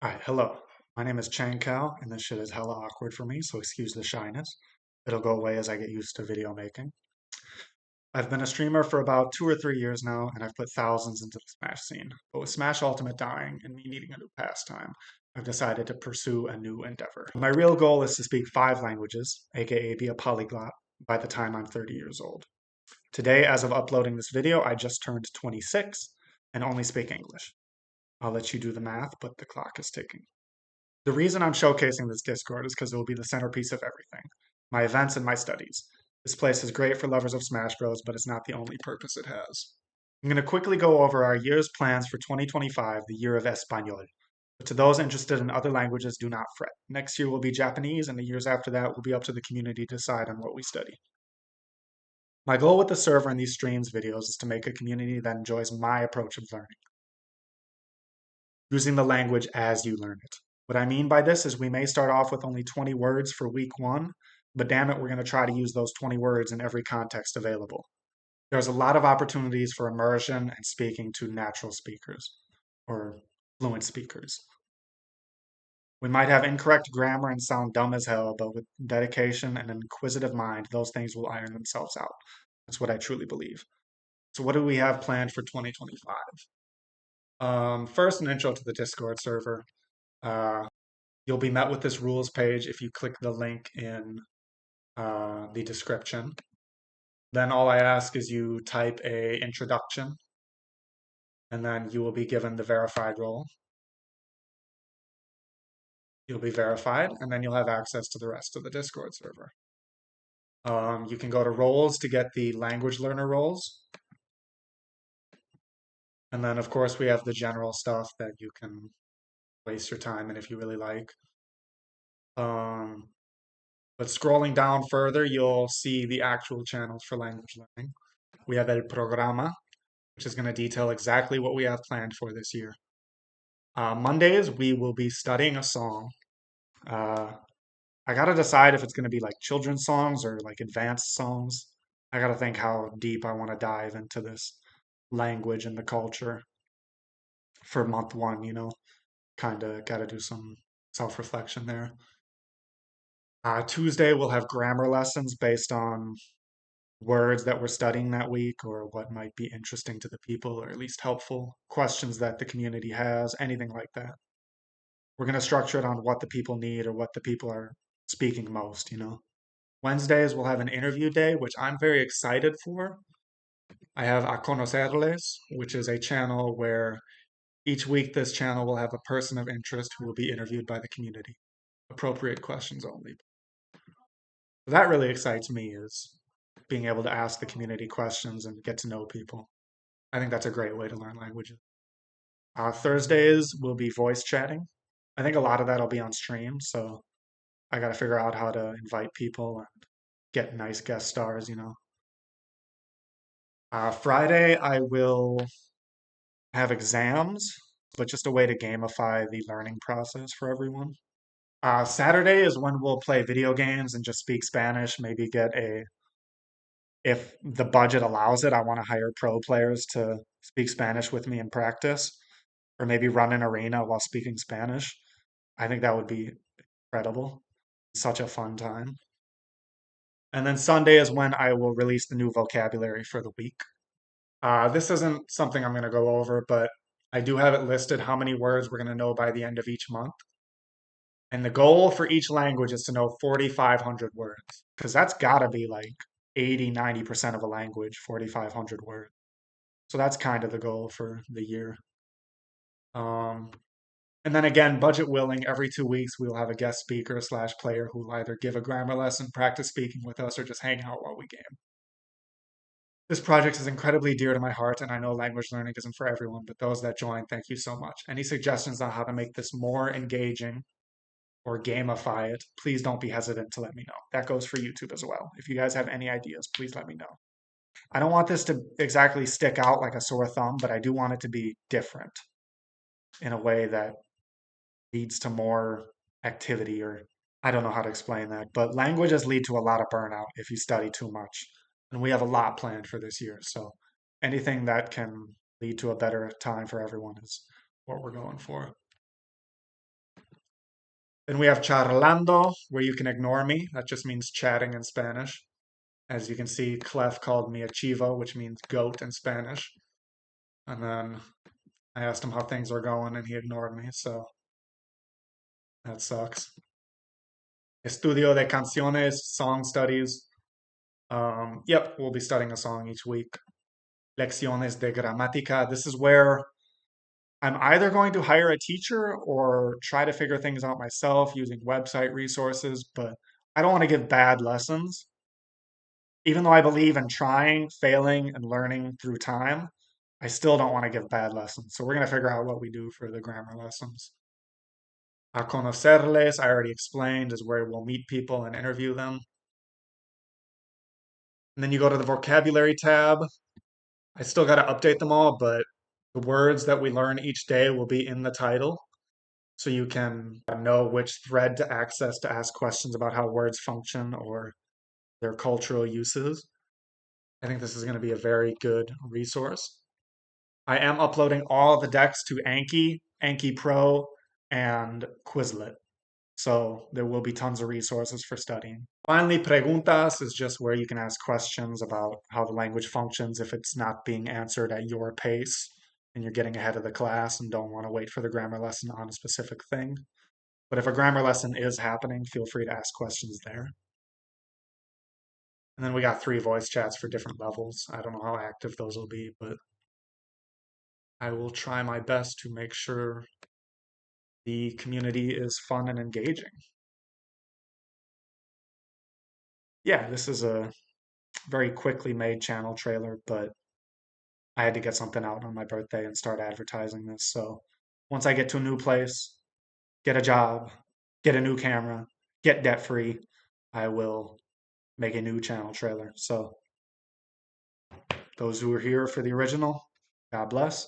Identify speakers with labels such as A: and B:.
A: Alright, hello. My name is Chang Kao, and this shit is hella awkward for me, so excuse the shyness. It'll go away as I get used to video making. I've been a streamer for about 2 or 3 years now, and I've put thousands into the Smash scene. But with Smash Ultimate dying and me needing a new pastime, I've decided to pursue a new endeavor. My real goal is to speak 5 languages, aka be a polyglot, by the time I'm 30 years old. Today, as of uploading this video, I just turned 26 and only speak English. I'll let you do the math, but the clock is ticking. The reason I'm showcasing this Discord is because it will be the centerpiece of everything, my events and my studies. This place is great for lovers of Smash Bros, but it's not the only purpose it has. I'm going to quickly go over our year's plans for 2025, the year of Espanol. But to those interested in other languages, do not fret. Next year will be Japanese, and the years after that will be up to the community to decide on what we study. My goal with the server and these streams videos is to make a community that enjoys my approach of learning, using the language as you learn it. What I mean by this is we may start off with only 20 words for week one, but damn it, we're going to try to use those 20 words in every context available. There's a lot of opportunities for immersion and speaking to natural speakers or fluent speakers. We might have incorrect grammar and sound dumb as hell, but with dedication and an inquisitive mind, those things will iron themselves out. That's what I truly believe. So, what do we have planned for 2025? First, an intro to the Discord server. Uh, You'll be met with this rules page if you click the link in the description. Then all I ask is you type a introduction, and then you will be given the verified role. You'll be verified, and then you'll have access to the rest of the Discord server. You can go to roles to get the language learner roles. And then, of course, we have the general stuff that you can waste your time in if you really like. Um, but scrolling down further, you'll see the actual channels for language learning. We have El Programa, which is going to detail exactly what we have planned for this year. Mondays, we will be studying a song. Uh, I got to decide if it's going to be like children's songs or like advanced songs. I got to think how deep I want to dive into this language and the culture for month one, kind of got to do some self reflection there. Tuesday, we'll have grammar lessons based on words that we're studying that week or what might be interesting to the people or at least helpful questions that the community has, anything like that. We're going to structure it on what the people need or what the people are speaking most. Wednesdays, we'll have an interview day, which I'm very excited for. I have A Conocerles, which is a channel where each week this channel will have a person of interest who will be interviewed by the community. Appropriate questions only. That really excites me is being able to ask the community questions and get to know people. I think that's a great way to learn languages. Thursdays will be voice chatting. I think a lot of that'll be on stream, so I got to figure out how to invite people and get nice guest stars. Friday, I will have exams, but just a way to gamify the learning process for everyone. Saturday is when we'll play video games and just speak Spanish, maybe if the budget allows it, I want to hire pro players to speak Spanish with me in practice, or maybe run an arena while speaking Spanish. I think that would be incredible. Such a fun time. And then Sunday is when I will release the new vocabulary for the week. This isn't something I'm going to go over, but I do have it listed how many words we're going to know by the end of each month. And the goal for each language is to know 4,500 words, because that's got to be like 80, 90% of a language, 4,500 words. So that's kind of the goal for the year. Um, and then again, budget willing, every 2 weeks we'll have a guest speaker slash player who will either give a grammar lesson, practice speaking with us, or just hang out while we game. This project is incredibly dear to my heart, and I know language learning isn't for everyone, but those that join, thank you so much. Any suggestions on how to make this more engaging or gamify it, please don't be hesitant to let me know. That goes for YouTube as well. If you guys have any ideas, please let me know. I don't want this to exactly stick out like a sore thumb, but I do want it to be different in a way that leads to more activity, or I don't know how to explain that, but languages lead to a lot of burnout if you study too much. And we have a lot planned for this year. So anything that can lead to a better time for everyone is what we're going for. Then we have charlando, where you can ignore me. That just means chatting in Spanish. As you can see, Clef called me a chivo, which means goat in Spanish. And then I asked him how things were going, and he ignored me, so that sucks. Estudio de canciones, song studies. Yep, we'll be studying a song each week. Lecciones de gramática. This is where I'm either going to hire a teacher or try to figure things out myself using website resources, but I don't want to give bad lessons. Even though I believe in trying, failing, and learning through time, I still don't want to give bad lessons. So we're going to figure out what we do for the grammar lessons. A conocerles, I already explained, is where we'll meet people and interview them. And then you go to the vocabulary tab. I still got to update them all, but the words that we learn each day will be in the title. So you can know which thread to access to ask questions about how words function or their cultural uses. I think this is going to be a very good resource. I am uploading all the decks to Anki, Anki Pro, and Quizlet. So there will be tons of resources for studying. Finally, preguntas is just where you can ask questions about how the language functions if it's not being answered at your pace and you're getting ahead of the class and don't want to wait for the grammar lesson on a specific thing. But if a grammar lesson is happening, feel free to ask questions there. And then we got 3 voice chats for different levels. I don't know how active those will be, but I will try my best to make sure the community is fun and engaging. Yeah, this is a very quickly made channel trailer, but I had to get something out on my birthday and start advertising this. So once I get to a new place, get a job, get a new camera, get debt free, I will make a new channel trailer. So those who are here for the original, God bless.